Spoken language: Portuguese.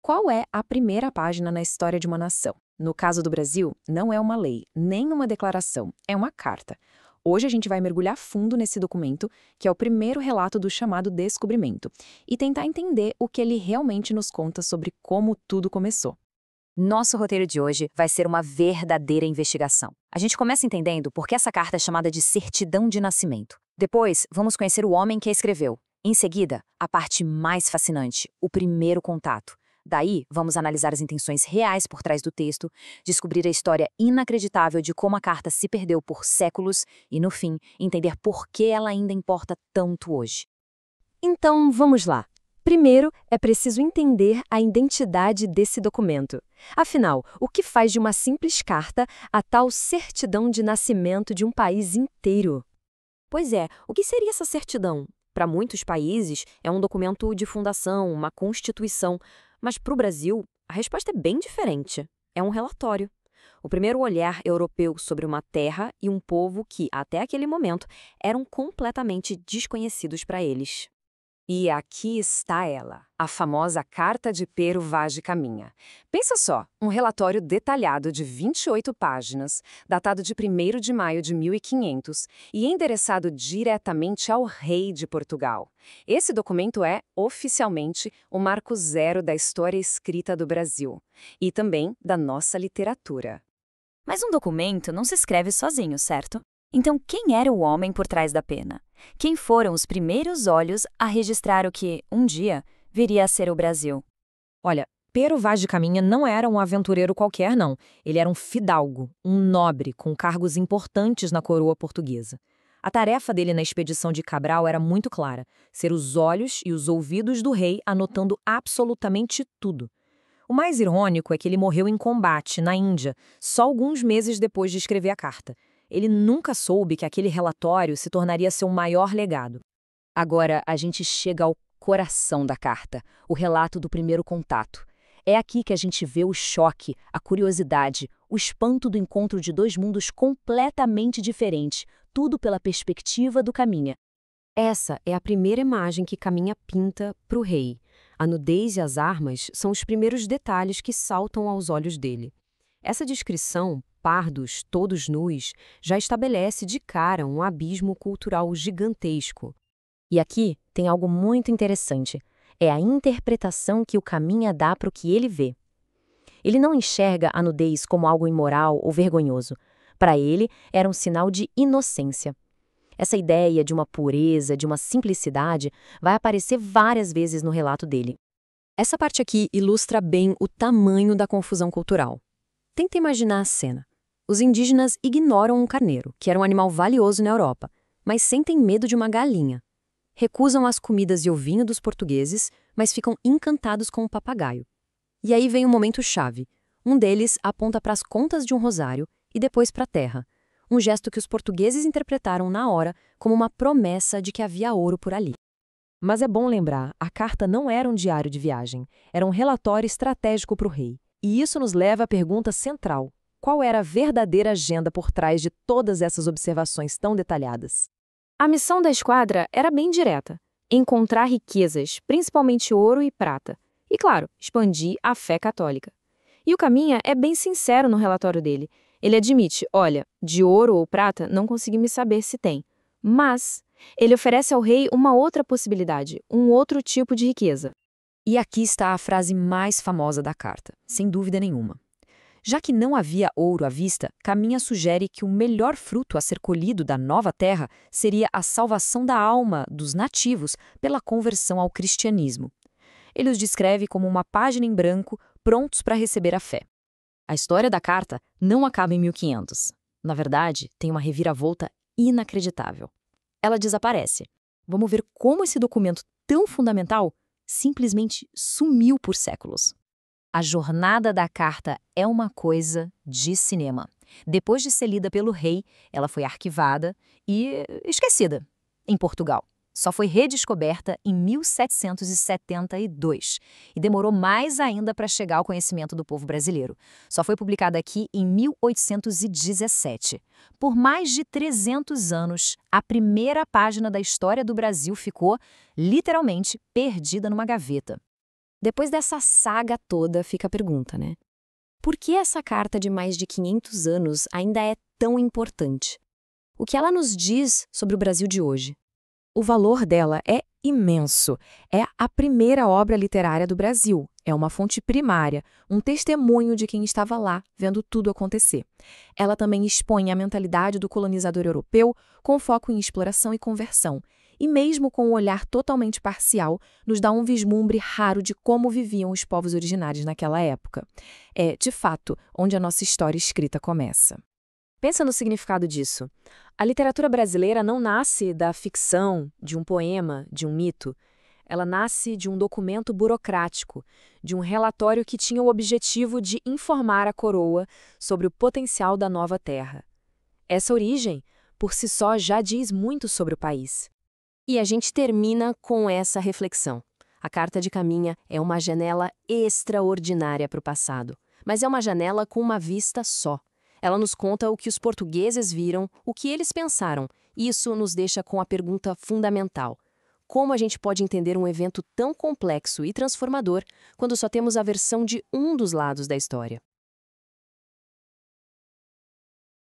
Qual é a primeira página na história de uma nação? No caso do Brasil, não é uma lei, nem uma declaração, é uma carta. Hoje a gente vai mergulhar fundo nesse documento, que é o primeiro relato do chamado descobrimento, e tentar entender o que ele realmente nos conta sobre como tudo começou. Nosso roteiro de hoje vai ser uma verdadeira investigação. A gente começa entendendo por que essa carta é chamada de certidão de nascimento. Depois, vamos conhecer o homem que a escreveu. Em seguida, a parte mais fascinante, o primeiro contato. Daí, vamos analisar as intenções reais por trás do texto, descobrir a história inacreditável de como a carta se perdeu por séculos e, no fim, entender por que ela ainda importa tanto hoje. Então, vamos lá. Primeiro, é preciso entender a identidade desse documento. Afinal, o que faz de uma simples carta a tal certidão de nascimento de um país inteiro? Pois é, o que seria essa certidão? Para muitos países, é um documento de fundação, uma constituição. Mas para o Brasil, a resposta é bem diferente. É um relatório. O primeiro olhar europeu sobre uma terra e um povo que, até aquele momento, eram completamente desconhecidos para eles. E aqui está ela, a famosa Carta de Pero Vaz de Caminha. Pensa só, um relatório detalhado de 28 páginas, datado de 1º de maio de 1500 e endereçado diretamente ao rei de Portugal. Esse documento é, oficialmente, o marco zero da história escrita do Brasil e também da nossa literatura. Mas um documento não se escreve sozinho, certo? Então, quem era o homem por trás da pena? Quem foram os primeiros olhos a registrar o que, um dia, viria a ser o Brasil? Olha, Pero Vaz de Caminha não era um aventureiro qualquer, não. Ele era um fidalgo, um nobre, com cargos importantes na coroa portuguesa. A tarefa dele na expedição de Cabral era muito clara: ser os olhos e os ouvidos do rei anotando absolutamente tudo. O mais irônico é que ele morreu em combate, na Índia, só alguns meses depois de escrever a carta. Ele nunca soube que aquele relatório se tornaria seu maior legado. Agora, a gente chega ao coração da carta, o relato do primeiro contato. É aqui que a gente vê o choque, a curiosidade, o espanto do encontro de dois mundos completamente diferentes, tudo pela perspectiva do Caminha. Essa é a primeira imagem que Caminha pinta para o rei. A nudez e as armas são os primeiros detalhes que saltam aos olhos dele. Essa descrição, pardos, todos nus, já estabelece de cara um abismo cultural gigantesco. E aqui tem algo muito interessante. É a interpretação que o Caminha dá para o que ele vê. Ele não enxerga a nudez como algo imoral ou vergonhoso. Para ele, era um sinal de inocência. Essa ideia de uma pureza, de uma simplicidade, vai aparecer várias vezes no relato dele. Essa parte aqui ilustra bem o tamanho da confusão cultural. Tenta imaginar a cena. Os indígenas ignoram um carneiro, que era um animal valioso na Europa, mas sentem medo de uma galinha. Recusam as comidas e o vinho dos portugueses, mas ficam encantados com o papagaio. E aí vem um momento chave. Um deles aponta para as contas de um rosário e depois para a terra. Um gesto que os portugueses interpretaram na hora como uma promessa de que havia ouro por ali. Mas é bom lembrar, a carta não era um diário de viagem, era um relatório estratégico para o rei. E isso nos leva à pergunta central: qual era a verdadeira agenda por trás de todas essas observações tão detalhadas? A missão da esquadra era bem direta: encontrar riquezas, principalmente ouro e prata. E, claro, expandir a fé católica. E o Caminha é bem sincero no relatório dele. Ele admite: olha, de ouro ou prata não conseguimos saber se tem. Mas ele oferece ao rei uma outra possibilidade, um outro tipo de riqueza. E aqui está a frase mais famosa da carta, sem dúvida nenhuma. Já que não havia ouro à vista, Caminha sugere que o melhor fruto a ser colhido da nova terra seria a salvação da alma dos nativos pela conversão ao cristianismo. Ele os descreve como uma página em branco, prontos para receber a fé. A história da carta não acaba em 1500. Na verdade, tem uma reviravolta inacreditável. Ela desaparece. Vamos ver como esse documento tão fundamental simplesmente sumiu por séculos. A jornada da carta é uma coisa de cinema. Depois de ser lida pelo rei, ela foi arquivada e esquecida em Portugal. Só foi redescoberta em 1772 e demorou mais ainda para chegar ao conhecimento do povo brasileiro. Só foi publicada aqui em 1817. Por mais de 300 anos, a primeira página da história do Brasil ficou, literalmente, perdida numa gaveta. Depois dessa saga toda, fica a pergunta, né? Por que essa carta de mais de 500 anos ainda é tão importante? O que ela nos diz sobre o Brasil de hoje? O valor dela é imenso. É a primeira obra literária do Brasil. É uma fonte primária, um testemunho de quem estava lá, vendo tudo acontecer. Ela também expõe a mentalidade do colonizador europeu, com foco em exploração e conversão. E mesmo com um olhar totalmente parcial, nos dá um vislumbre raro de como viviam os povos originários naquela época. É, de fato, onde a nossa história escrita começa. Pensa no significado disso. A literatura brasileira não nasce da ficção, de um poema, de um mito. Ela nasce de um documento burocrático, de um relatório que tinha o objetivo de informar a coroa sobre o potencial da nova terra. Essa origem, por si só, já diz muito sobre o país. E a gente termina com essa reflexão. A Carta de Caminha é uma janela extraordinária para o passado, mas é uma janela com uma vista só. Ela nos conta o que os portugueses viram, o que eles pensaram. Isso nos deixa com a pergunta fundamental: como a gente pode entender um evento tão complexo e transformador quando só temos a versão de um dos lados da história?